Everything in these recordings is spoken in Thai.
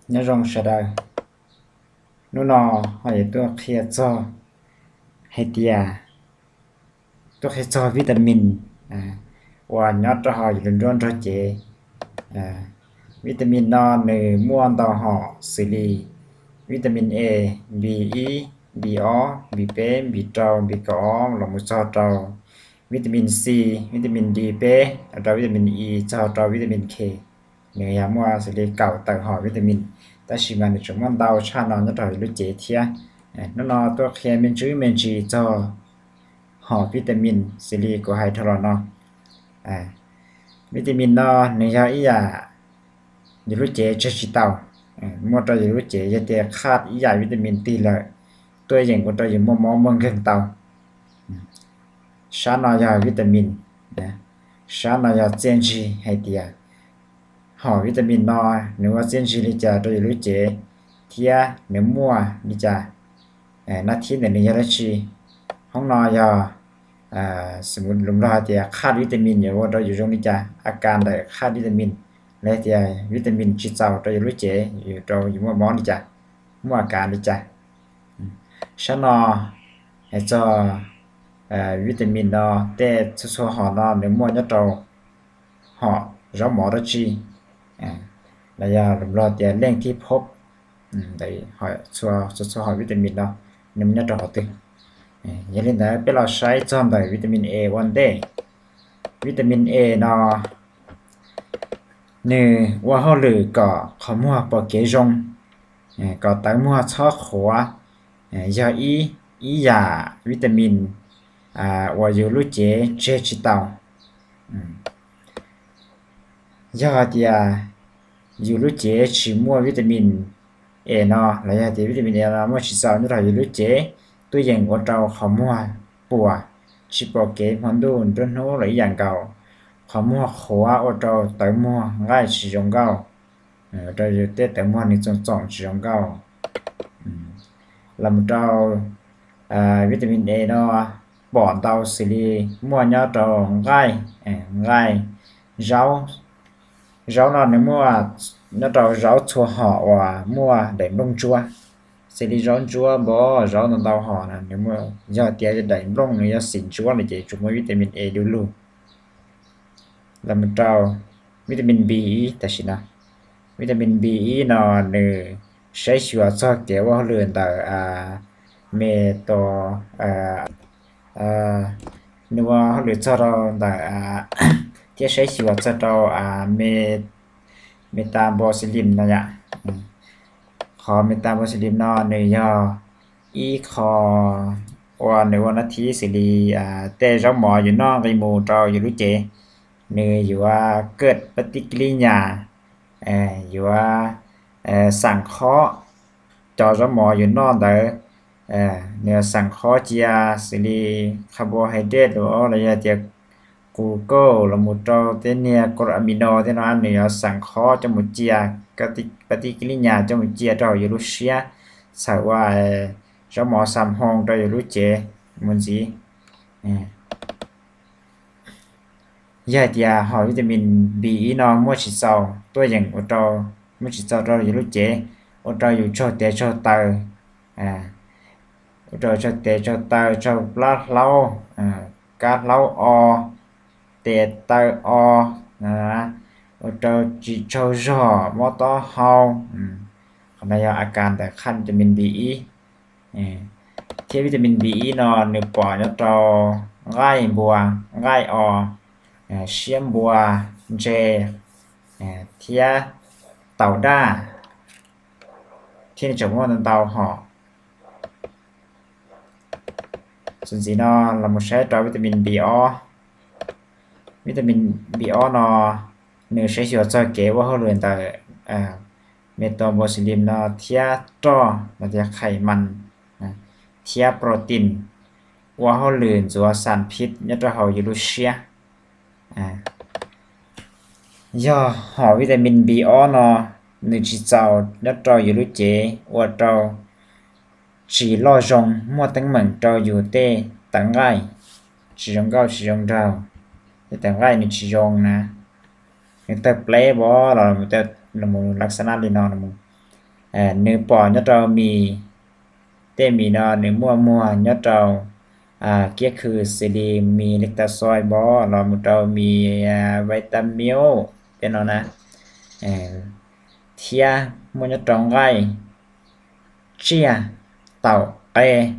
nhớ rong sẽ đời nó nọ hỏi tôi kia cho hay tia tôi hay cho vitamin và nhớ cho họ luôn luôn cho chế vitamin nọ nề muôn tàu họ xử lý vitamin A, B, E, B, O, B, P, B trâu, B có là một số trâu vitamin C, vitamin D, P, rồi vitamin E cho trâu vitamin K nếu nhà mua xử lý cầu tàu họ vitamin ta chỉ mà chúng mình đào cha nó rồi lúc chế thia nó tôi khi mình chú mình chỉ cho họ vitamin xử lý của hai thằng nó vitamin nó nếu như ý là lúc chế chưa chỉ tàu một trong những lúc chế cho tiền khát ý giải vitamin tỷ lệ tôi dành của tôi dùng món món gần tàu sáng nó là vitamin sáng nó là chân chi hay tiền họ vitamin nó nếu mà chân chi đi chả tôi lúc chế thì nếu mua đi chả nó thiên để nó ra chi không nói làสมมุติลมเราจะขาดวิตามินอย่างว่าเราอยู่ตรงนี้จะอาการได้ขาดวิตามินและจะวิตามินที่เราเราอยู่รู้เจอยู่เราอยู่มั่วมองนี่จ้ะมั่วอาการนี่จ้ะฉันนอให้เจ้าวิตามินนอแต่ชัวร์หอนอในมั่วเนี่ยเราหอเราหมอเราจีแล้วยาลมเราจะเร่งที่พบได้หอยชัวร์หอวิตามินเนาะในมันเนี่ยเราหอตึงอย่าลืมนะเป็นเราใช้จอมได้วิตามิน A วันเดย์วิตามิน A เนาะนี่ว่าเขาหรือก็ขมัวปอเกจงก็ตั้งมัวชอขัวยาอียาวิตามินว่าอยู่รู้เจจิตาวยาเดียอยู่รู้เจชิมัววิตามิน A เนาะแล้วยาเดียวิตามิน A เนาะมัวชิซาวนี่เราอยู่รู้เจตัวอย่างว่าเราขมัวปัวชิปอเกมันดูจนโน้หลายอย่างเก่าขมัวขัวว่าเราเติมมัวง่ายชิจงเก่าเราอยู่เตะเติมมัวนี่จงชิจงเก่าลำเราวิตามิน A เนาะบ่อนเราสิริมัวเนาะเราง่ายเจ้าเนาะในมัวเนาะเราเจ้าชัวห่อว่ามัวเด่นลงชัวxử lý rau chúa bỏ rau nó đau họ nè nếu mà do tiệt cho đẩy lông này do xỉn chúa này chỉ chúng mới vitamin A đủ luôn là một trâu vitamin B ta xin nào vitamin B nó nè sẽ chữa cho kéo vào lươn tờ mê to nếu mà họ lựa cho nó tờ cái sẽ chữa cho tao metabolism này ạขอเมตาบอสิลิมนอเนยออีขอว่าในวันอาทิตย์สิริแต่เจ้าหมออยู่นอกไอหมู่เราอยู่รู้เจเนยอยู่ว่าเกิดปฏิกิริยาอยู่ว่าสั่งเคาะจอเจ้าหมออยู่นอกแต่เนี่ยสั่งเคาะจียสิริคาร์โบไฮเดรตหรืออะไรเดียกูเกิลหรือหมู่เราเตเนี่ยกรดอะมิโนที่นั่นเนี่ยสั่งเคาะจมูกจียปฏิกิริยาจมูกเจียเราอยู่รู้เชียสาวว่าเจ้าหมอสามห้องเราอยู่รู้เจมันสิยาเดียหอวิตามิน B น้องมัวชิเซาตัวอย่างอุตรมัวชิเซาเราอยู่รู้เจอุตรอยู่ชอเตชอเตออุตรชอเตชอเตอชอปลาเล้ากาดเล้าอเตเตอนะเราจีโชจอมอต้อเฮาขณะยาอาการแต่ขั้นวิตามิน B เทียวิตามิน B นอนในปอดเราง่ายบัวง่ายเชียมบัวเจเทียเต่าด้าที่ในจังหวัดเต่าห่อส่วนสีนอเรามาใช้ตัววิตามิน B วิตามิน B นอเนื้อใช้ชีวิตจะเก็บว่าเขาเรียนแต่เมตาบอลิซึมเนาะเทียต่อมันจะไขมันเทียโปรตีนว่าเขาเรียนตัวสารพิษเนี่ยตัวเขาอยู่รู้เชียย่อหอวิตามิน B เนาะหนึ่งจีเจ้าเนี่ยตัวอยู่รู้เจว่าตัวchỉ lo rong mua tánh mẩn cho dù tê tặng gai chỉ rong cao chỉ rong rau tặng gai này chỉ rong nè người ta play bỏ là người ta là mộtลักษณะลีนอนมึงเนื้อปอnhấtเรามีเต้มีนอเนื้อมัวnhấtเราเกี่ยคือสิริมีเล็กตาซอยบอเรามุเรามีวิตามินเป็นเนาะนะเทียมันnhất trong gai chia tàu e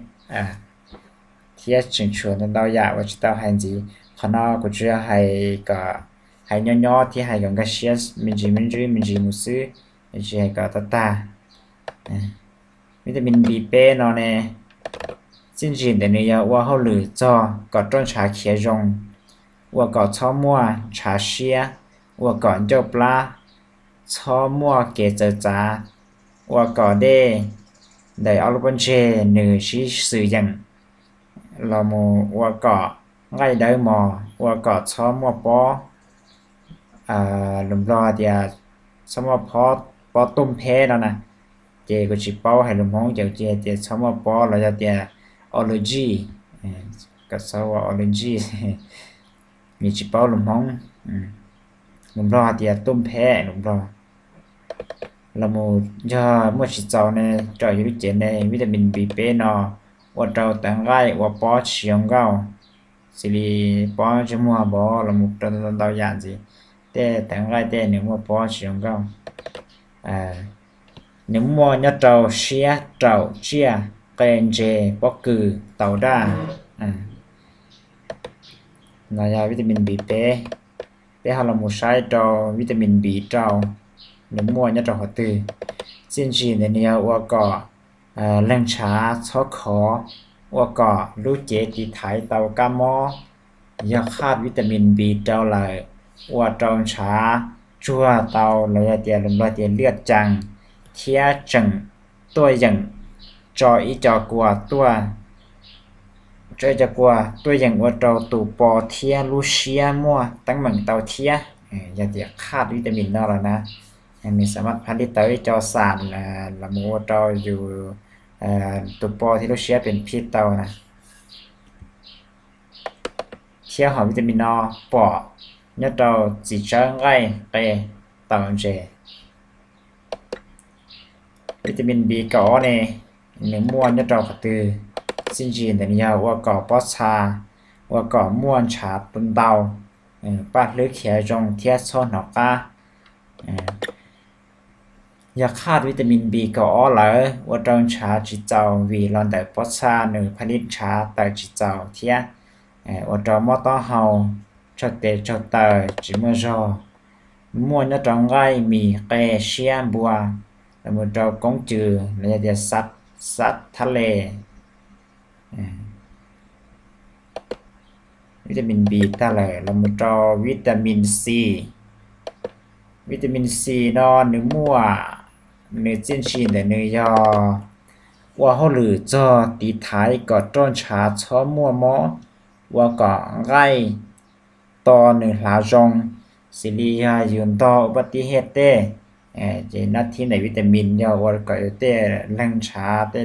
tia chỉnh chuột nó đau dạ và chỉ tao hành gì còn nó cũng chưa hay cả hay nhỏ nhỏ thì hay gần cái xe mình chỉ một xứ mình chỉ hay cả ta vitamin B nó nè chính trị để nàyว่าเขาหรือจอก็ต้นชาเขียวจงว่าก็ชอบมั่วชาเชียว่าก่อนเจ้าปลาชอบมั่วเกจจ้าว่าก็ได้เอาลูกบอลเชหนึ่งชี้สื่อยังเราโมว่าก็ง่ายได้หมอว่าก็ชอบมั่วปอหลุมรอเดียชอบมั่วปอต้มเพแล้วนะเจก็จิปอให้หลุมห้องเจ้าเจเดียชอบมั่วปอเราจะเดียology ก็สาว ology มีจิปอหลุมห้องหลุมรอเดียต้มเพหลุมรอเราโมย่าเมื่อชิจาวเนี่ยจอยอยู่เจนในวิตามิน B เป้นอว่าเราแต่งไร่ว่าปอเชียงเก้าสิริปอจมัวบอเราโมเราดาวอย่างสิแต่แต่งไร่แต่หนึ่งว่าปอเชียงเก้าหนึ่งมัวเนี่ยเราเชียเราเชียเกนเจปอคือเต่าด้านายาวิตามิน B เป้แต่เราโมใช้เราวิตามิน B เราหนึ่งมัวเนี่ยเราหัวตือสิ่งที่เนี่ยว่าก็เล่งช้าชอขอว่าก็รู้เจติถ่ายเตากามอยาคาดวิตามิน B เจ้าเลยว่าเจ้าช้าจั่วเตาเลยเตียลมลอยเตียเลือดจังเทียจังตัวอย่างจออีจอกลัวตัวจอยจะกลัวตัวอย่างว่าเจ้าตูปอเทียลูเชียมั่วตั้งเหมือนเตาเทียอย่าเตียคาดวิตามินนั่นแหละนะมีสามารถผลิตเตาจอสารละมูเตาอยู่ตัวปอที่เราเชียเป็นพิษเตานะเที่ยวหอวิตามินปอเนี่ยเตาจีเชิงไงเตเตาเจวิตามิน B ก่อเนี่ยหนึ่งม้วนเนี่ยเตาขัดตือสิ่งจีนแต่เนี่ยว่าก่อปอชาว่าก่อม้วนชาตุนเตาป้าเลือกเขียจงเทียซ้อนหอกก้ายาคาดวิตามิน B ก็อ้อเลยว่าต้องชาจิตเจ้าวีรอนแต่ปอชาหนึ่งผลิตชาแต่จิตเจ้าเทียว่าต้องมอต้อเฮาชดเตชดเตอจิมจอมัวเนี่ยต้องไงมีเกเชียบัวแล้วมันเรากงจือแล้วจะสัตว์ทะเลวิตามิน B ทะเลแล้วมันเราวิตามิน C วิตามิน C นอนหนึ่งมั่วเนื้อจิ้นชีนแต่เนื้อยอว่าเขาหรือจอตีท้ายก็ต้นชาช้อมั่วมอว่าก็ไง่ต่อหนึ่งหลาจงสิริยายืนต่ออุบัติเหตุเต้เจนัดที่ในวิตามินยอว่าก็เต้แรงชาเต้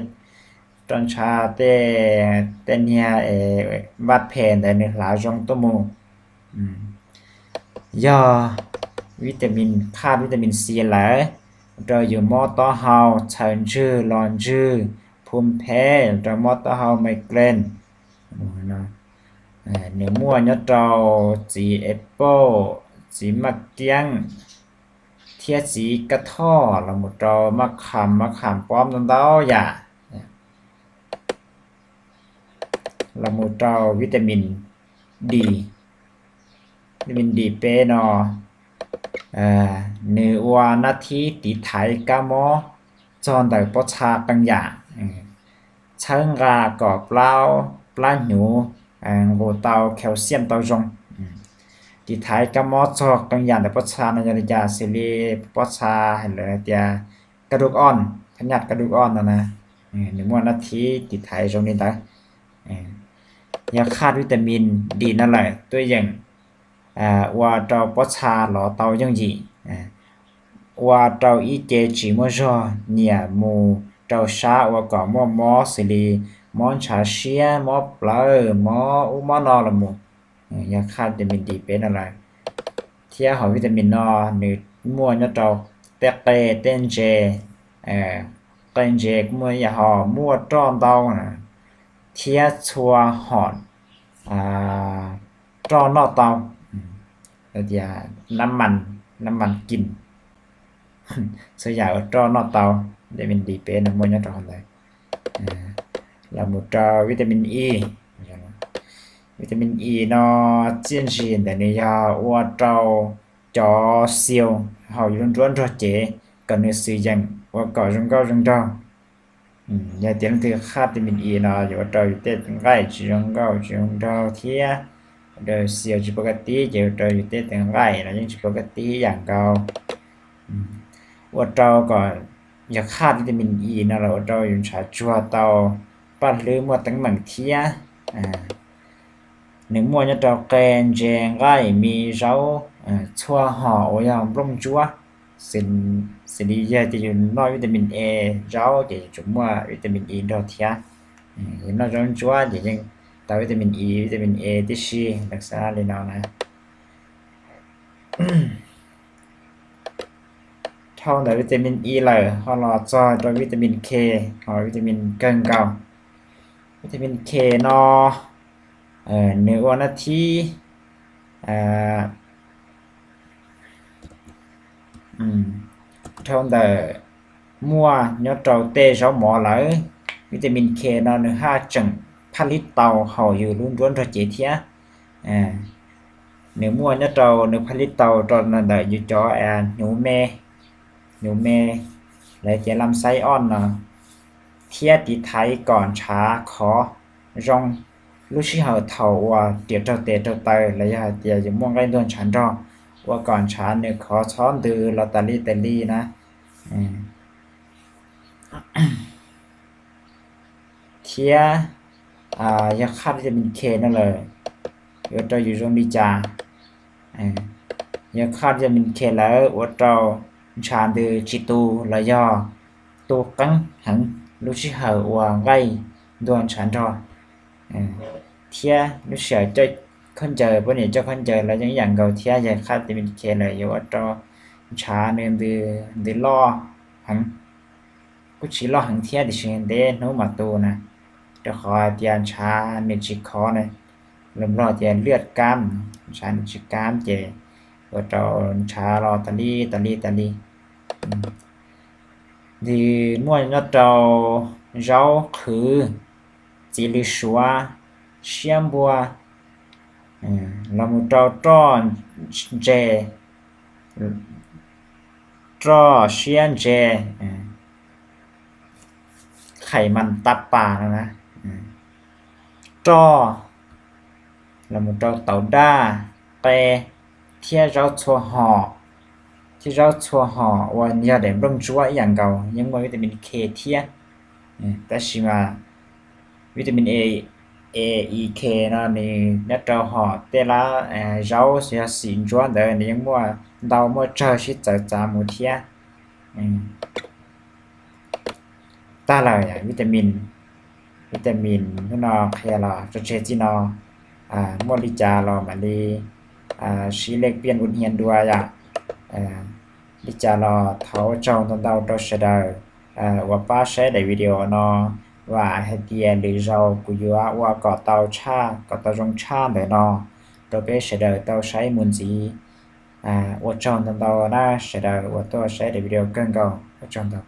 ต้นชาเต้เนี่ยบาดแผลแต่หนึ่งหลาจงตัวมูยอวิตามินขาดวิตามิน C แล้วเราอยู่มอต้อเฮาเชิญชื่อรอนชื่อภูมิแพ้เรามอต้อเฮาไมเกรนเนื้อมั่วเนื้อเราจีแอปเปิลจีมะเกียงเทียจีกระท่อเราหมดเรามะขามป้อมนั่นเต้าอย่าเราหมดเราวิตามิน D วิตามิน D เป้นอเนื้อวานาทีติไทยกามอจอนแต่ปชาปัญญาเชิงรากอบเล่าปลาหนูโกเตาแคลเซียมเตาจงติไทยกามอจอกปัญญาแต่ปชาในยาซิลีปชาเห็นเลยเดียกระดูกอ่อนขนาดกระดูกอ่อนนะเนื้อวานาทีติไทยจงนี่แต่ยาคาดวิตามินดีนั่นแหละตัวอย่างว่าเราปชาหล่อเตายังจีว่าเราอีเจจีมัวจอเนี่ยมูเราชาว่าก็มอสิลีมอนชาเชียมอปลามออุมอนอละมูยาคาดวิตามินดีเป็นอะไรเที่ยหอวิตามินนอหนึ่งมัวเนี่ยเรา tè kê tên chè tên chè mua nhà họ mua tròn tàu nè thiết chua hòn tròn nọ tàu rồi thìน้ำมันกิน số giờ tròn nọ tàu để mình đi bé nó mua nhá tròn này là một vitamin E vitamin E nó chiến sĩ để này cho trâu cho siêu họ luôn luôn cho chế cần được sử dụng và có trong trâu nhà tiếng từ khác vitamin E nó cho trâu tết gai trong trâu thía đời siêu chỉ bậc tí cho trâu tết tiếng gai là những chỉ bậc tí dạng cao và trâu còn nhà khác vitamin E nó là trâu dùng trà chua tàu bắt lưới mua tấn bằng thía nếu mua cho trâu kèn chèn gai mì rau chua họ ở trong rong chúa xin đi ra thì dùng nói vitamin E rau thì chúng mua vitamin E đó thía nó rong chúa thì nhưng tạo vitamin E tí xì đặc xa lên nào nè thao là vitamin E là họ là cho vitamin K hoặc vitamin cân cao vitamin K nó nếu nó thì thao là mua nhớ trâu tê sáu mỏ lại vitamin K nó được 2 chừng phát lít tàu họอยู่luôn luôn cho chế thía nếu mua nhớ trâu được phát lít tàu cho nó đợiอยู่cho nhũ mê lại chế làm say on nè thiết tí thái cònช้า khó rong lúc khi họ thầu và tiệt trâu tay lại là tiệt dùng mong cái đơn chán cho và cònช้า nữa khó chọn từ là tali nè thiết ya khát vitamin Kนั่นเลยว่าเราอยู่ตรงนี้จ้าya khát vitamin Kแล้วว่าเราchán từ chỉ tu là do tu căng hẳn lúc khi hở và gây đoàn chán cho thia lúc sợ cho không chờ bữa nay cho không chờ là những dạng cầu thia giờ khát vitamin K là do cho chán nên từ lo hẳn cứ chỉ lo hẳn thia thì chuyện đấy nó mà tu nèจะขอเตียนชาเนจิคอเนี่ยลมรอเตียนเลือดกล้ามชาเนจิกล้ามเจว่าเราชารอตาลีดีมั่วเราเราคือจิลิชัวเชียมบัวเราเราต้อนเจต้อเชียนเจไขมันตับป่านะcho là một trâu tàu đa pe thiết rau chua họ và nhà để bông chúa dạng cầu nhưng mà vitamin K thiết ta chỉ mà vitamin E K nó thì nó trâu họ tê lá rau sẽ xịn chúa đấy nhưng mà đau mà chờ chỉ trả một thiết ta là vitamin nó kia là cho chế chi nó mua đi trà lo mà đi xí lệch biên uốn hiền đua ya đi trà lo tháo trong tông đau cho sẽ đời và ba sẽ để video nó và hay tiền để rau của you và có tàu trong cha để nó rồi bé sẽ đời tàu sẽ muốn gì và trong tông đau nó sẽ đời và tôi sẽ để video cân cầu trong tàu